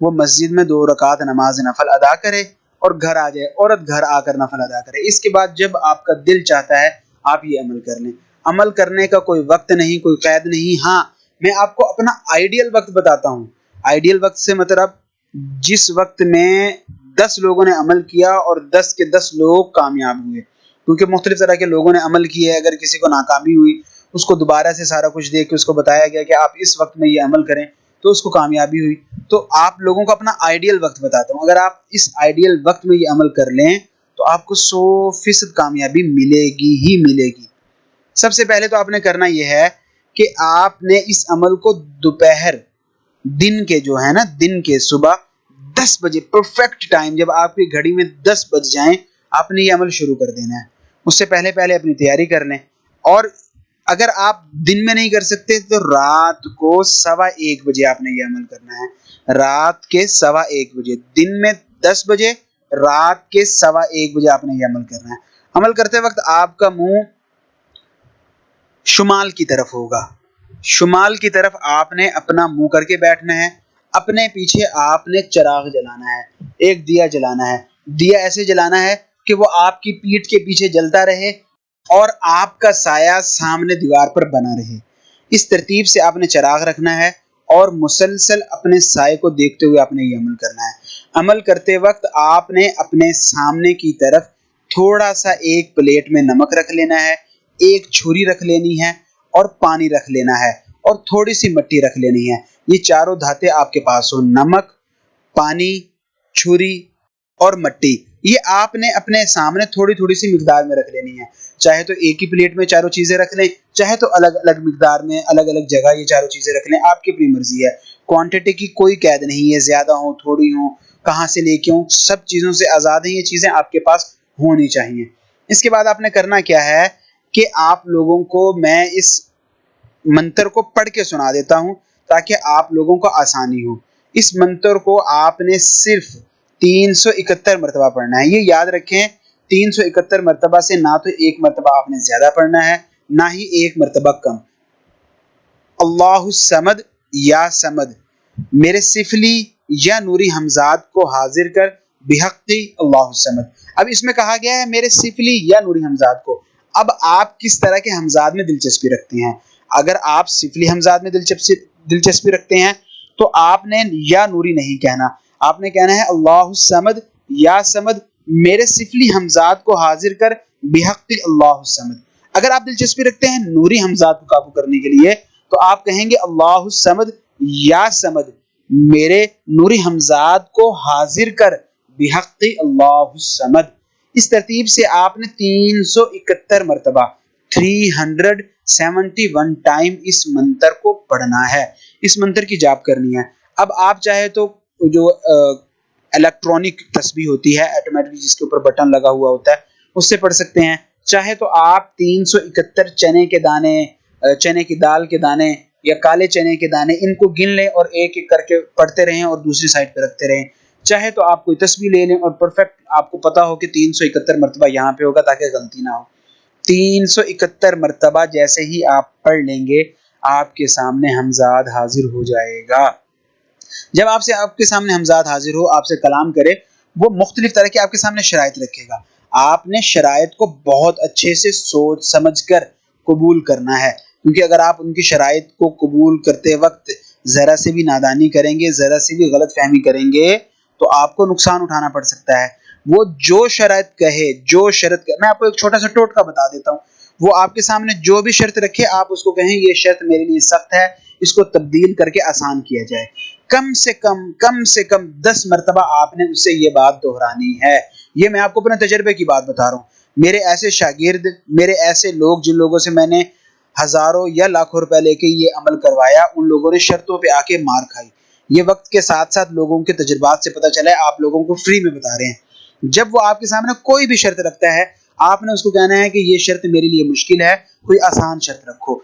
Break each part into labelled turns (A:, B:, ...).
A: وہ مسجد میں 2 رکعت نماز نفل ادا کرے اور گھر آ جائے، عورت گھر آ کر نفل ادا کرے۔ اس کے بعد جب آپ کا دل چاہتا ہے آپ یہ عمل کر لیں۔ عمل کرنے کا کوئی وقت نہیں، کوئی قید نہیں۔ ہاں، میں آپ کو اپنا آئیڈیل وقت بتاتا ہوں۔ آئیڈیل وقت سے مطلب جس وقت میں 10 لوگوں نے عمل کیا اور 10 کے 10 لوگ کامیاب ہوئے، کیونکہ مختلف طرح کے لوگوں نے عمل کیے۔ اگر کسی کو ناکامی ہوئی، اس کو دوبارہ سے سارا کچھ دیکھ کے اس کو بتایا گیا کہ آپ اس وقت میں یہ عمل کریں، تو اس کو کامیابی ہوئی۔ تو آپ لوگوں کو اپنا آئیڈیل وقت بتاتا ہوں، اگر آپ اس آئیڈیل وقت میں یہ عمل کر لیں تو آپ کو 100% کامیابی ملے گی ہی ملے گی۔ سب سے پہلے تو آپ نے کرنا یہ ہے کہ آپ نے اس عمل کو دوپہر، دن کے جو ہے نا، دن کے صبح 10 بجے پرفیکٹ ٹائم، جب آپ کی گھڑی میں 10 بج جائیں، آپ نے یہ عمل شروع کر دینا ہے۔ اس سے پہلے اپنی تیاری کر لیں، اور اگر آپ دن میں نہیں کر سکتے تو رات کو 1:15 بجے آپ نے یہ عمل کرنا ہے۔ رات کے 1:15 بجے، دن میں 10 بجے، رات کے 1:15 بجے آپ نے یہ عمل کرنا ہے۔ عمل کرتے وقت آپ کا منہ شمال کی طرف ہوگا، شمال کی طرف آپ نے اپنا منہ کر کے بیٹھنا ہے۔ اپنے پیچھے آپ نے چراغ جلانا ہے، ایک دیا جلانا ہے۔ دیا ایسے جلانا ہے کہ وہ آپ کی پیٹھ کے پیچھے جلتا رہے اور آپ کا سایہ سامنے دیوار پر بنا رہے۔ اس ترتیب سے آپ نے چراغ رکھنا ہے اور مسلسل اپنے سائے کو دیکھتے ہوئے آپ نے یہ عمل کرنا ہے۔ عمل کرتے وقت آپ نے اپنے سامنے کی طرف تھوڑا سا ایک پلیٹ میں نمک رکھ لینا ہے، ایک چھری رکھ لینی ہے اور پانی رکھ لینا ہے اور تھوڑی سی مٹی رکھ لینی ہے۔ یہ چاروں دھاتیں آپ کے پاس ہو، نمک، پانی، چھری اور مٹی، یہ آپ نے اپنے سامنے تھوڑی تھوڑی سی مقدار میں رکھ لینی ہے۔ چاہے تو ایک ہی پلیٹ میں چاروں چیزیں رکھ لیں، چاہے تو الگ الگ مقدار میں الگ الگ جگہ یہ چاروں چیزیں رکھ لیں، آپ کی اپنی مرضی ہے۔ کوانٹٹی کی کوئی قید نہیں ہے، زیادہ ہوں تھوڑی ہوں، کہاں سے لے کے ہوں، سب چیزوں سے آزاد ہیں۔ یہ چیزیں آپ کے پاس ہونی چاہیے۔ اس کے بعد آپ نے کرنا کیا ہے کہ آپ لوگوں کو میں اس منتر کو پڑھ کے سنا دیتا ہوں تاکہ آپ لوگوں کو آسانی ہو۔ اس منتر کو آپ نے صرف 371 مرتبہ پڑھنا ہے۔ یہ یاد رکھیں، 371 مرتبہ سے نہ تو ایک مرتبہ آپ نے زیادہ پڑھنا ہے، نہ ہی ایک مرتبہ کم۔ اللہ الصمد یا صمد، میرے سفلی یا نوری ہمزاد کو حاضر کر بحقی اللہ الصمد۔ اب اس میں کہا گیا ہے میرے سفلی یا نوری ہمزاد کو۔ اب آپ کس طرح کے ہمزاد میں دلچسپی رکھتے ہیں؟ اگر آپ سفلی ہمزاد میں دلچسپی رکھتے ہیں تو آپ نے یا نوری نہیں کہنا، آپ نے کہنا ہے اللہ الصمد یا صمد، میرے سفلی ہمزاد کو حاضر کر بحق اللہ الصمد۔ اگر آپ دلچسپی رکھتے ہیں نوری ہمزاد کو قابو کرنے کے لیے تو آپ کہیں گے اللہ الصمد یا صمد، میرے نوری ہمزاد کو حاضر کر بحق اللہ الصمد۔ اس ترتیب سے آپ نے 371 مرتبہ 371 ٹائم اس منتر کو پڑھنا ہے، اس منتر کی جاپ کرنی ہے۔ اب آپ چاہے تو جو الیکٹرانک تسبیح ہوتی ہے آٹومیٹک، جس کے اوپر بٹن لگا ہوا ہوتا ہے، اس سے پڑھ سکتے ہیں۔ چاہے تو آپ 371 چنے کے دانے، چنے کی دال کے دانے یا کالے چنے کے دانے، ان کو گن لیں اور ایک ایک کر کے پڑھتے رہیں اور دوسری سائڈ پہ رکھتے رہیں۔ چاہے تو آپ کوئی تسبیح لے لیں اور پرفیکٹ آپ کو پتا ہو کہ 371 مرتبہ یہاں پہ ہوگا تاکہ غلطی نہ ہو۔ 371 مرتبہ جیسے ہی آپ پڑھ لیں گے آپ کے سامنے ہمزاد حاضر ہو جائے گا۔ جب آپ کے سامنے ہمزاد حاضر ہو، آپ سے کلام کرے، وہ مختلف طرح کے آپ کے سامنے شرائط رکھے گا۔ آپ نے شرائط کو بہت اچھے سے سوچ سمجھ کر قبول کرنا ہے، کیونکہ اگر آپ ان کی شرائط کو قبول کرتے وقت ذرا سے بھی نادانی کریں گے، ذرا سے بھی غلط فہمی کریں گے تو آپ کو نقصان اٹھانا پڑ سکتا ہے۔ وہ جو شرط کہے، جو شرط کہے، میں آپ کو ایک چھوٹا سا ٹوٹکا بتا دیتا ہوں، وہ آپ کے سامنے جو بھی شرط رکھے آپ اس کو کہیں یہ شرط میرے لیے سخت ہے، اس کو تبدیل کر کے آسان کیا جائے۔ کم سے کم 10 مرتبہ آپ نے اس سے یہ بات دہرانی ہے۔ یہ میں آپ کو اپنے تجربے کی بات بتا رہا ہوں۔ میرے ایسے شاگرد، میرے ایسے لوگ جن لوگوں سے میں نے ہزاروں یا لاکھوں روپے لے کے یہ عمل کروایا، ان لوگوں نے شرطوں پہ آ کے مار کھائی۔ یہ وقت کے ساتھ ساتھ لوگوں کے تجربات سے پتہ چلا ہے، آپ لوگوں کو فری میں بتا رہے ہیں۔ جب وہ آپ کے سامنے کوئی بھی شرط رکھتا ہے، آپ نے اس کو کہنا ہے کہ یہ شرط میرے لیے مشکل ہے، کوئی آسان شرط رکھو۔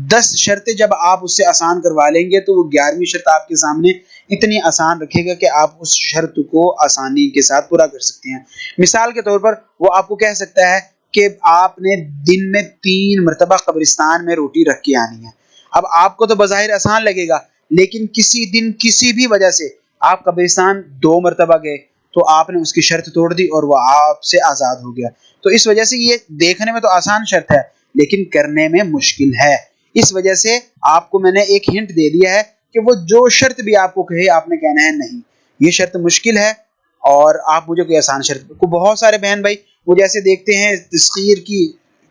A: 10 شرطیں جب آپ اس سے آسان کروا لیں گے تو وہ 11ویں شرط آپ کے سامنے اتنی آسان رکھے گا کہ آپ اس شرط کو آسانی کے ساتھ پورا کر سکتے ہیں۔ مثال کے طور پر وہ آپ کو کہہ سکتا ہے کہ آپ نے دن میں 3 مرتبہ قبرستان میں روٹی رکھ کے آنی ہے۔ اب آپ کو تو بظاہر آسان لگے گا، لیکن کسی دن کسی بھی وجہ سے آپ قبرستان 2 مرتبہ گئے تو آپ نے اس کی شرط توڑ دی اور وہ آپ سے آزاد ہو گیا. تو اس وجہ سے یہ دیکھنے میں تو آسان شرط ہے لیکن کرنے میں مشکل ہے. اس وجہ سے آپ کو میں نے ایک ہنٹ دے دیا ہے کہ وہ جو شرط بھی آپ کو کہے آپ نے کہنا ہے نہیں یہ شرط مشکل ہے اور آپ مجھے کوئی آسان شرط کو. بہت سارے بہن بھائی وہ جیسے دیکھتے ہیں تسخیر کی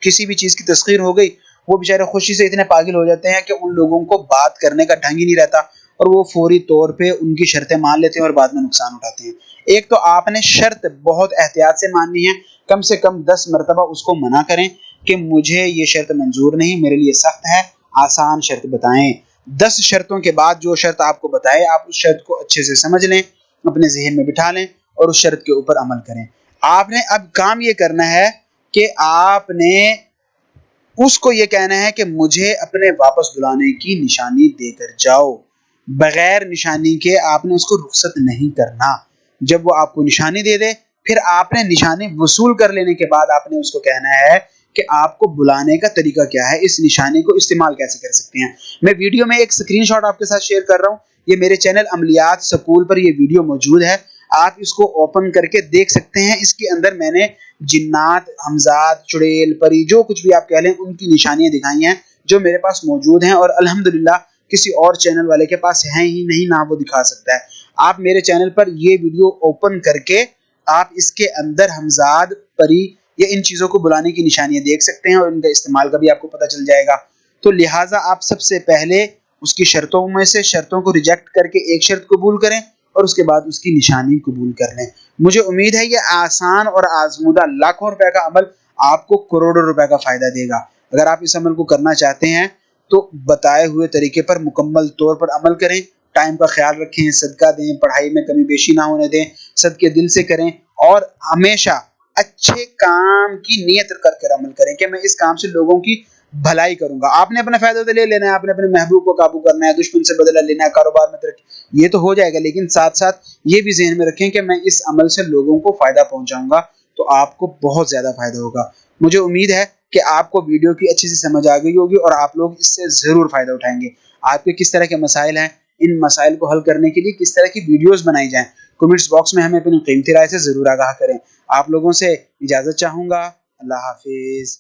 A: کسی بھی چیز کی تسخیر ہو گئی وہ بیچارے خوشی سے اتنے پاگل ہو جاتے ہیں کہ ان لوگوں کو بات کرنے کا ڈھنگ ہی نہیں رہتا اور وہ فوری طور پہ ان کی شرطیں مان لیتے ہیں اور بعد میں نقصان اٹھاتے ہیں. ایک تو آپ نے شرط بہت احتیاط سے ماننی ہے, کم سے کم 10 مرتبہ اس کو منع کریں کہ مجھے یہ شرط منظور نہیں, میرے لیے سخت ہے, آسان شرط بتائیں. 10 شرطوں کے بعد جو شرط آپ کو بتائے آپ اس شرط کو اچھے سے سمجھ لیں, اپنے ذہن میں بٹھا لیں اور اس شرط کے اوپر عمل کریں. آپ نے اب کام یہ کرنا ہے کہ آپ نے اس کو یہ کہنا ہے کہ مجھے اپنے واپس بلانے کی نشانی دے کر جاؤ. بغیر نشانی کے آپ نے اس کو رخصت نہیں کرنا. جب وہ آپ کو نشانی دے دے پھر آپ نے نشانی وصول کر لینے کے بعد آپ نے اس کو کہنا ہے کہ آپ کو بلانے کا طریقہ کیا ہے, اس نشانی کو استعمال کیسے کر سکتے ہیں. میں ویڈیو میں ایک سکرین شاٹ آپ کے ساتھ شیئر کر رہا ہوں, یہ میرے چینل عملیات سکول پر یہ ویڈیو موجود ہے, آپ اس کو اوپن کر کے دیکھ سکتے ہیں. اس کے اندر میں نے جنات, حمزات, چڑیل, پری, جو کچھ بھی آپ کہہ لیں ان کی نشانیاں دکھائی ہیں جو میرے پاس موجود ہیں اور الحمدللہ کسی اور چینل والے کے پاس ہیں ہی نہیں, نہ وہ دکھا سکتا ہے. آپ میرے چینل پر یہ ویڈیو اوپن کر کے آپ اس کے اندر حمزات, پری یا ان چیزوں کو بلانے کی نشانیاں دیکھ سکتے ہیں اور ان کا استعمال کا بھی آپ کو پتہ چل جائے گا. تو لہٰذا آپ سب سے پہلے اس کی شرطوں میں سے شرطوں کو ریجیکٹ کر کے ایک شرط قبول کریں اور اس کے بعد اس کی نشانی قبول کر لیں. مجھے امید ہے یہ آسان اور آزمودہ لاکھوں روپے کا عمل آپ کو کروڑوں روپے کا فائدہ دے گا. اگر آپ اس عمل کو کرنا چاہتے ہیں تو بتائے ہوئے طریقے پر مکمل طور پر عمل کریں, ٹائم کا خیال رکھیں, صدقہ دیں, پڑھائی میں کمی بیشی نہ ہونے دیں, صدقے دل سے کریں اور ہمیشہ اچھے کام کی نیت کر کر عمل کریں کہ میں اس کام سے لوگوں کی بھلائی کروں گا. آپ نے اپنا فائدہ تو لے لینا ہے, آپ نے اپنے محبوب کو قابو کرنا ہے, دشمن سے بدلہ لینا ہے, کاروبار میں ترقی, یہ تو ہو جائے گا, لیکن ساتھ ساتھ یہ بھی ذہن میں رکھیں کہ میں اس عمل سے لوگوں کو فائدہ پہنچاؤں گا تو آپ کو بہت زیادہ فائدہ ہوگا. مجھے امید ہے کہ آپ کو ویڈیو کی اچھی سی سمجھ آ گئی ہوگی اور آپ لوگ اس سے ضرور فائدہ اٹھائیں گے. آپ کے کس طرح کے مسائل ہیں, ان مسائل کو حل کرنے کے لیے کس طرح کی ویڈیوز بنائی جائیں, کمنٹس باکس میں ہمیں اپنی قیمتی رائے سے ضرور آگاہ کریں. آپ لوگوں سے اجازت چاہوں گا. اللہ حافظ.